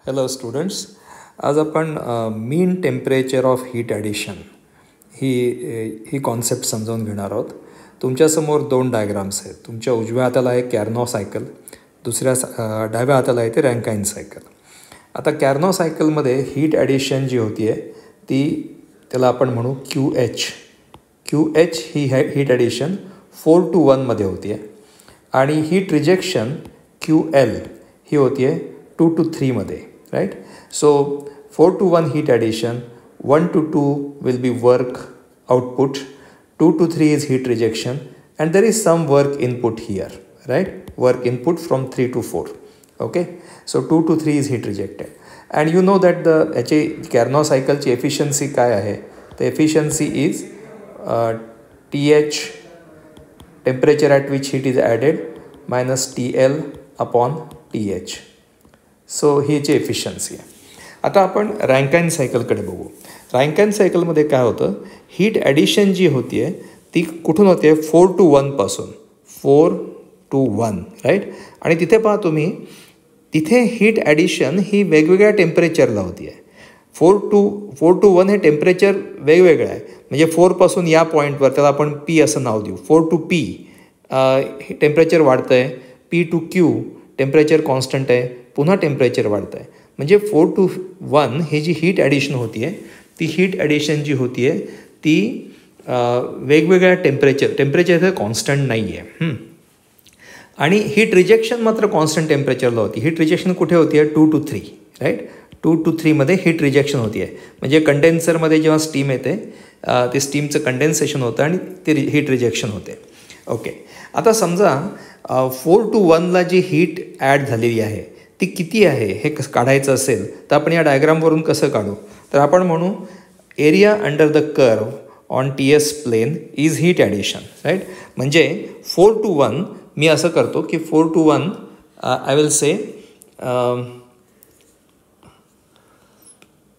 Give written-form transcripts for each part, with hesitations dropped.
Hello students, आज आपण mean temperature of heat addition ही कॉन्सेप्ट समजावून घेणार आहोत. तुमच्यासमोर दोन डायग्राम्स आहेत. तुमच्या उजव्या हाताला आहे कॅर्नो सायकल, दुसऱ्या डाव्या हाताला आहे ते रँकाईन सायकल. आता कॅर्नो सायकलमध्ये हीट ॲडिशन जी होती आहे त्याला आपण म्हणू QH he heat addition 4 to 1 मध्ये होती आहे आणि हीट रिजेक्शन QL ही होती आहे 2 to 3 मध्ये. Right? So 4 to 1 heat addition, 1 to 2 will be work output, 2 to 3 is heat rejection, and there is some work input here, right? Work input from 3 to 4. Okay? So 2 to 3 is heat rejected. And you know that the Carnot cycle efficiency काय आहे? The efficiency is TH, temperature at which heat is added, minus TL upon TH. So ही याची efficiency आहे. आता आपण रँकाईन सायकलकडे बघू. रँकाईन सायकलमध्ये काय होतं, हीट ॲडिशन जी होती आहे ती कुठून होते, 4 to 1 पासून. 4 to 1, राईट. आणि तिथे पहा तुम्ही, तिथे हीट ॲडिशन ही वेगवेगळ्या टेम्परेचरला होती आहे. 4 to 1 हे टेम्परेचर वेगवेगळं आहे. म्हणजे 4 पासून या पॉईंटवर त्याला आपण P असं नाव देऊ. 4 to P हे टेम्परेचर वाढतं आहे. P to Q temperature constant आहे, पुन्हा टेम्परेचर वाढतं आहे. म्हणजे 4 to 1 ही जी हीट ॲडिशन होती आहे ती हीट ॲडिशन जी होती आहे ती वेगवेगळ्या टेम्परेचर कॉन्स्टंट नाही आहे. आणि हीट रिजेक्शन मात्र कॉन्स्टंट टेम्परेचरला होती. हीट रिजेक्शन कुठे होती आहे, 2 to 3, राईट. 2 to 3 मध्ये हीट रिजेक्शन होती आहे. म्हणजे कंडेन्सरमध्ये जेव्हा स्टीम येते ते स्टीमचं कंडेन्सेशन होतं आणि ते हीट रिजेक्शन होते. ओके. आता समजा 4 to 1ला जी हीट ॲड झालेली आहे ती किती आहे हे काढायचं असेल तर आपण या डायग्रामवरून कसं काढू, तर आपण म्हणू area under the curve on TS plane is heat addition, right. म्हणजे 4 to 1 मी असं करतो की 4 to 1 आय विल से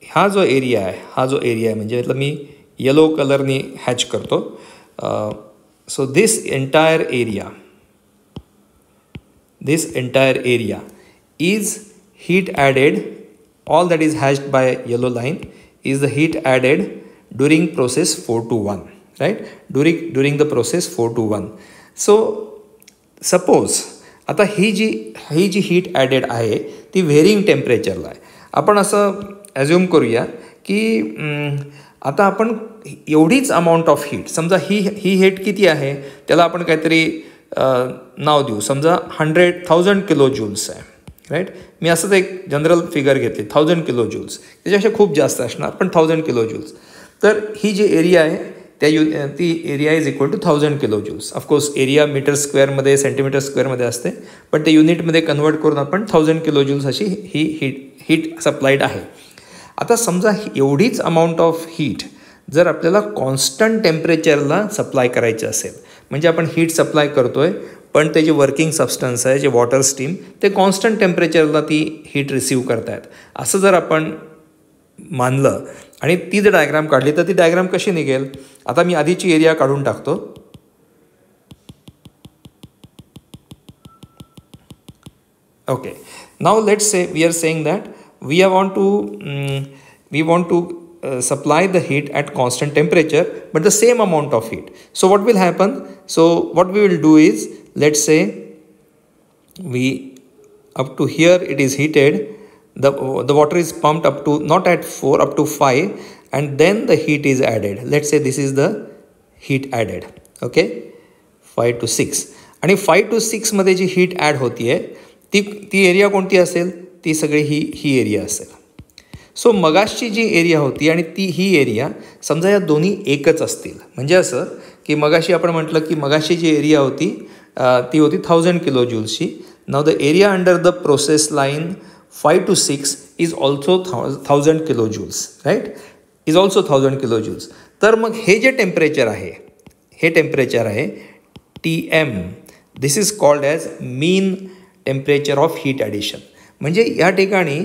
हा जो एरिया आहे म्हणजे मी येलो कलरनी हॅच करतो. So this entire area is heat added, all that is hashed by yellow line is the heat added during process 4 to 1, right? During the process 4 to 1. So suppose आता ही जी heat added आहे ती varying टेम्परेचरला आहे. आपण असं assume करूया की आता आपण एवढीच अमाऊंट ऑफ हीट, समजा ही हीट किती आहे त्याला आपण काहीतरी नाव देऊ. समजा 1000 किलो जूल्स आहे, राईट. मी असंच एक जनरल फिगर घेतली, 1000 किलो जूल्स. त्याच्यापेक्षा खूप जास्त असणार पण 1000 किलो जूल्स. तर ही जी एरिया आहे ती area is equal to 1000 kilo joules. Of course area metre स्क्वेअरमध्ये सेंटीमीटर स्क्वेअरमध्ये असते पण ते युनिटमध्ये कन्वर्ट करून आपण 1000 किलो जूल्स अशी ही हीट सप्लाईड आहे. आता समजा एवढीच अमाऊंट ऑफ हीट जर आपल्याला कॉन्स्टंट टेम्परेचरला सप्लाय करायचं असेल, म्हणजे आपण हीट सप्लाय करतो आहे पण ते जे वर्किंग सबस्टन्स आहे, जे वॉटर स्टीम, ते कॉन्स्टंट टेम्परेचरला ती हीट रिसीव्ह करतायत असं जर आपण मानलं आणि ती जर डायग्राम काढली तर ती डायग्राम कशी निघेल. आता मी आधीची एरिया काढून टाकतो. Okay. Now let's say we are saying that we want to supply the heat at constant temperature but the same amount of heat. So what will happen, so what we will do is, let's say we up to here it is heated, the water is pumped up to not at 4 up to 5 and then the heat is added. Let's say this is the heat added, okay, 5 to 6. आणि 5 to 6 मध्ये जी heat add होती आहे ती area कोणती असेल, ती सगळी ही area असेल. सो मगाशी जी एरिया होती आणि ही एरिया समजा या दोन्ही एकच असतील. म्हणजे असं की मगाशी आपण म्हटलं की मगाशी जी एरिया होती ती होती 1000 किलो जूल्सची. Now the area under the process line 5 to 6 is also 1000 kilo joules, right, is also 1000 kilo joules. तर मग हे जे टेम्परेचर आहे हे टेम्परेचर आहे TM. This is called as mean temperature of heat addition. म्हणजे या ठिकाणी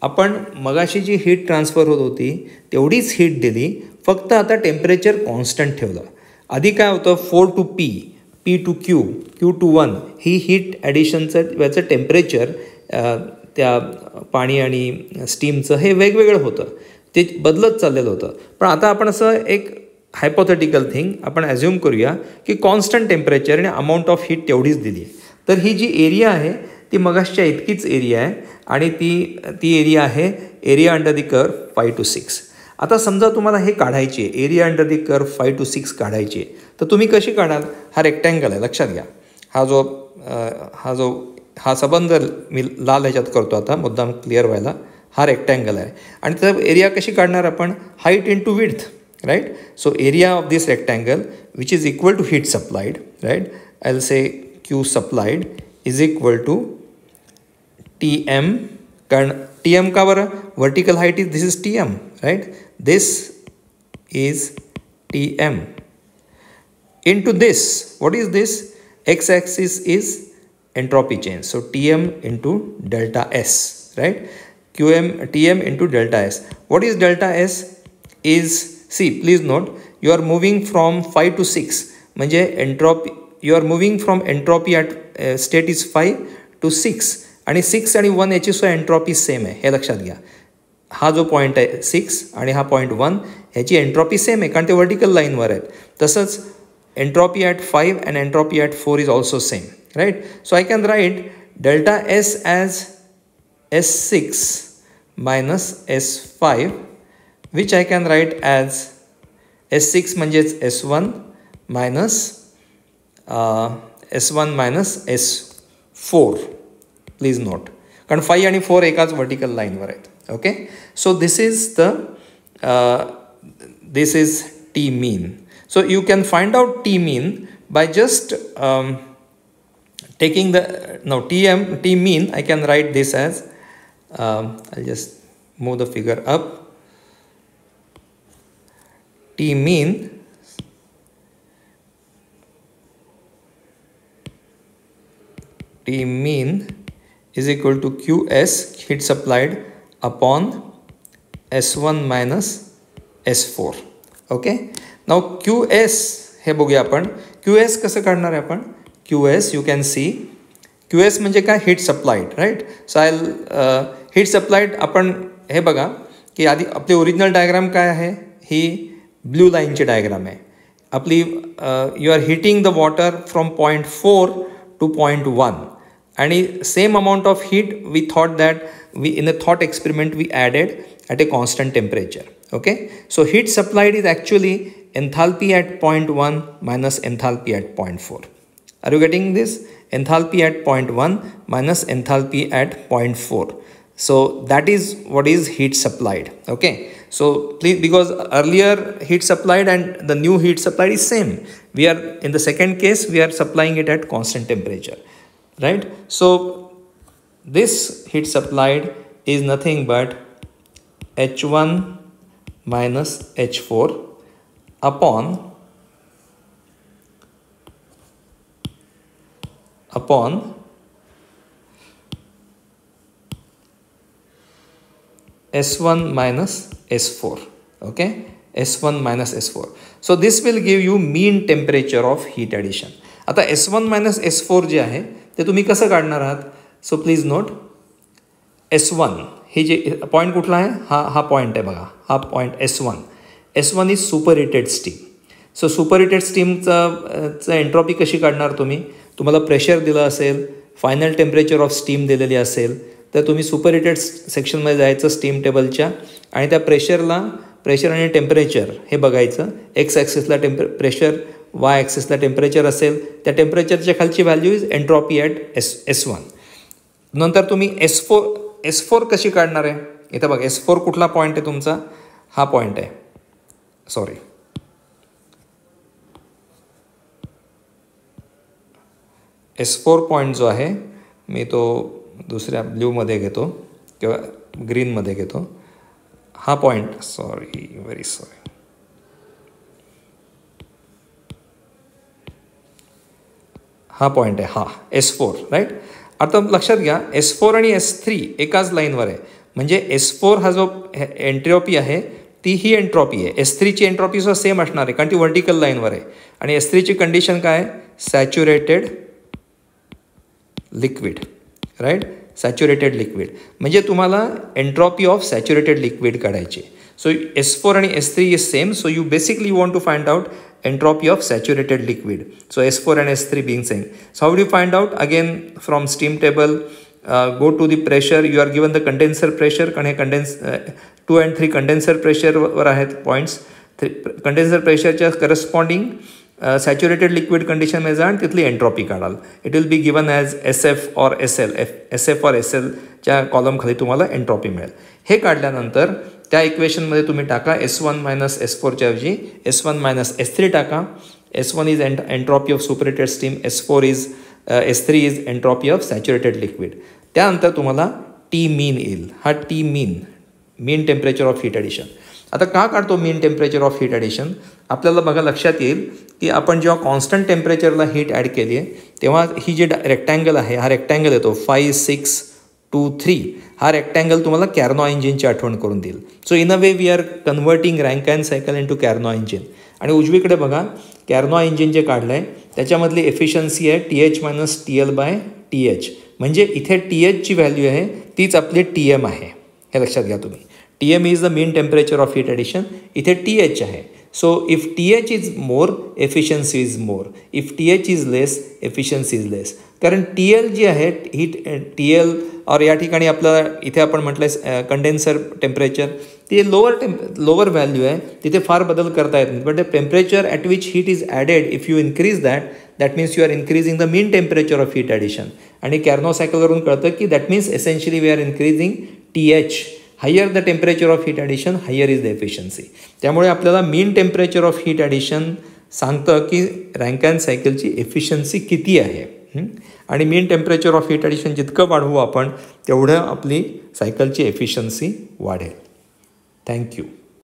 आपण मगाशी जी हीट ट्रान्सफर होत होती तेवढीच हीट दिली, फक्त आता टेम्परेचर कॉन्स्टंट ठेवलं. आधी काय होतं, 4 to P to Q, Q to 1 ही हीट ॲडिशनचं याचं टेम्परेचर त्या पाणी आणि स्टीमचं हे वेगवेगळं होतं, ते बदलत चाललेलं होतं. पण आता आपण असं एक हायपोथेटिकल थिंग आपण ॲझ्युम करूया की कॉन्स्टंट टेम्परेचर आणि अमाऊंट ऑफ हीट तेवढीच दिली आहे. तर ही जी एरिया आहे ती मगाशच्या इतकीच एरिया आहे आणि ती एरिया आहे area under the curve 5 to 6. आता समजा तुम्हाला हे काढायची आहे, area under the curve 5 to 6 काढायची आहे, तर तुम्ही कशी काढाल? हा रेक्टँगल आहे, लक्षात घ्या. हा सबंध मी लाल ह्याच्यात करतो आता मुद्दाम क्लिअर व्हायला. हा रेक्टँगल आहे आणि तर एरिया कशी काढणार आपण? Height into width, right. So area of this rectangle which is equal to heat supplied, right. I will say Q supplied is equal to TM. कारण TM का बरं? Vertical height is this is TM, right. This is TM into this. What is this? X-axis is entropy change. So TM into delta S, right? TM into delta S. What is delta S? Is, see, please note, you are moving from 5 to 6. म्हणजे entropy, you are moving from entropy at state is 5 to 6. आणि 6 आणि 1 याची सुद्धा entropy same आहे, हे लक्षात घ्या. हा जो पॉईंट आहे 6 आणि हा पॉईंट 1 ह्याची एंट्रॉपी सेम आहे कारण ते वर्टिकल लाईनवर आहेत. तसंच entropy at 5 and entropy at 4 is also same, right? So I can write delta S as S6 minus S5, which I can write as S6 म्हणजेच S1 minus S1 minus S4. Please note, कारण 5 आणि 4 एकाच vertical लाईनवर आहेत. Okay, so this is T mean. So you can find out T mean by just taking the, now T mean, I can write this as, I'll just move the figure up. T mean is equal to QS, heat supplied, upon S1 minus S4. Okay, now QS हे बघूया आपण. QS कसं काढणार आहे आपण? QS you can see, QS म्हणजे काय? Heat supplied, right. So I heat supplied आपण हे बघा की आधी आपली ओरिजिनल डायग्राम काय आहे? ही ब्ल्यू लाईनची डायग्राम आहे आपली. You are heating the water from point 4 to point 1 आणि same amount of heat we thought that in a thought experiment we added at a constant temperature. Okay, so heat supplied is actually enthalpy at point 1 minus enthalpy at point 4. Are you getting this? Enthalpy at point 1 minus enthalpy at point 4. So that is what is heat supplied. Okay, so please, because earlier heat supplied and the new heat supplied is same. We are in the second case we are supplying it at constant temperature, right? So this heat supplied is nothing but H1 minus H4 upon S1 minus S4. Okay, S1 minus S4. So this will give you mean temperature of heat addition. आता S1 minus S4 जे आहे ते तुम्ही कसं काढणार आहात? So please note, S1 हे जे पॉईंट कुठला आहे? हा पॉईंट आहे बघा, हा point S1 is super heated steam. So super heated स्टीमचं एंट्रॉपी कशी काढणार तुम्ही? तुम्हाला प्रेशर दिलं असेल, फायनल टेम्परेचर ऑफ स्टीम दिलेली असेल, तर तुम्ही सुपर हिटेड सेक्शनमध्ये जायचं स्टीम टेबलच्या आणि त्या प्रेशर आणि टेम्परेचर हे बघायचं. एक्स ॲक्सिसला प्रेशर, वाय ॲक्सिसला टेम्परेचर असेल, त्या टेम्परेचरच्या खालची value is entropy at S1. नंतर तुम्ही S4 कशी काढणार आहे? इथं बघा, S4 कुठला पॉईंट आहे तुमचा? हा पॉईंट आहे, सॉरी, S4 पॉईंट जो आहे मी तो दुसऱ्या ब्ल्यूमध्ये घेतो किंवा ग्रीनमध्ये घेतो. हा पॉईंट, सॉरी, व्हेरी सॉरी, हा पॉईंट आहे, हा S4, राईट. आता लक्षात घ्या, S4 आणि S3 एकाच लाईनवर आहे, म्हणजे S4 हा जो एंट्रॉपी आहे ती ही एंट्रॉपी आहे. S3ची एंट्रॉपी सुद्धा सेम असणार आहे कारण ती वर्टिकल लाईनवर आहे. आणि S3ची कंडिशन काय आहे? Saturated liquid, right. Saturated liquid, म्हणजे तुम्हाला एंट्रॉपी ऑफ सॅच्युरेटेड लिक्विड काढायची. सो S4 आणि S3 is same, so you basically want to find out entropy of saturated liquid. So S4 and S3 being same. So how do you find out? Again from steam table, go to the pressure. You are given the condenser pressure. 2 and 3 condenser pressure वर आहेत points. Condenser pressure च्या corresponding saturated liquid condition मध्ये जा आणि तिथली entropy काढाल. It will be given as SF or SL. SF or SL च्या column खाली तुम्हाला entropy मिळेल. हे काढल्यानंतर त्या इक्वेशनमध्ये तुम्ही टाका S1 मायनस S4च्या ऐवजी S1 मायनस S3 टाका. S1 is entropy of superheated steam, S3 is entropy of saturated liquid. त्यानंतर तुम्हाला टी मीन येईल. हा T mean temperature of heat addition. आता का काढतो mean temperature of heat addition? आपल्याला बघा लक्षात येईल की आपण जेव्हा कॉन्स्टंट टेम्परेचरला हीट ॲड केली आहे तेव्हा ही जी रेक्टँगल आहे, हा रेक्टँगल येतो 5, 6, 2, 3. हा रेक्टँगल तुम्हाला कॅर्नो इंजिनची आठवण करून देईल. So in a way we are converting Rankine cycle into Carnot engine. आणि उजवीकडे बघा कॅर्नो इंजिन जे काढलं आहे त्याच्यामधली एफिशियन्सी आहे TH minus TL by TH. म्हणजे इथे THची व्हॅल्यू आहे तीच आपली TM आहे, हे लक्षात घ्या तुम्ही. TM is the mean temperature of heat addition. इथे TH आहे. So if TH is more efficiency is more, if TH is less efficiency is less. कारण TL जी आहे हीट TL और या ठिकाणी आपलं इथे आपण म्हटलं आहे कंडेन्सर टेम्परेचर, ती लोअर व्हॅल्यू आहे, तिथे फार बदल करता येत नाही. But the temperature at which heat is added if you increase that means you are increasing the mean temperature of heat addition. आणि कॅर्नो सायकलवरून कळतं की that means essentially we are increasing TH. Higher the temperature of heat addition higher is the efficiency. त्यामुळे आपल्याला mean temperature of heat addition सांगतं की रँकाइन सायकलची efficiency किती आहे. आणि मीन टेम्परेचर ऑफ हीट ॲडिशन जितकं वाढवू आपण तेवढं आपली सायकलची एफिशियन्सी वाढेल. थँक्यू.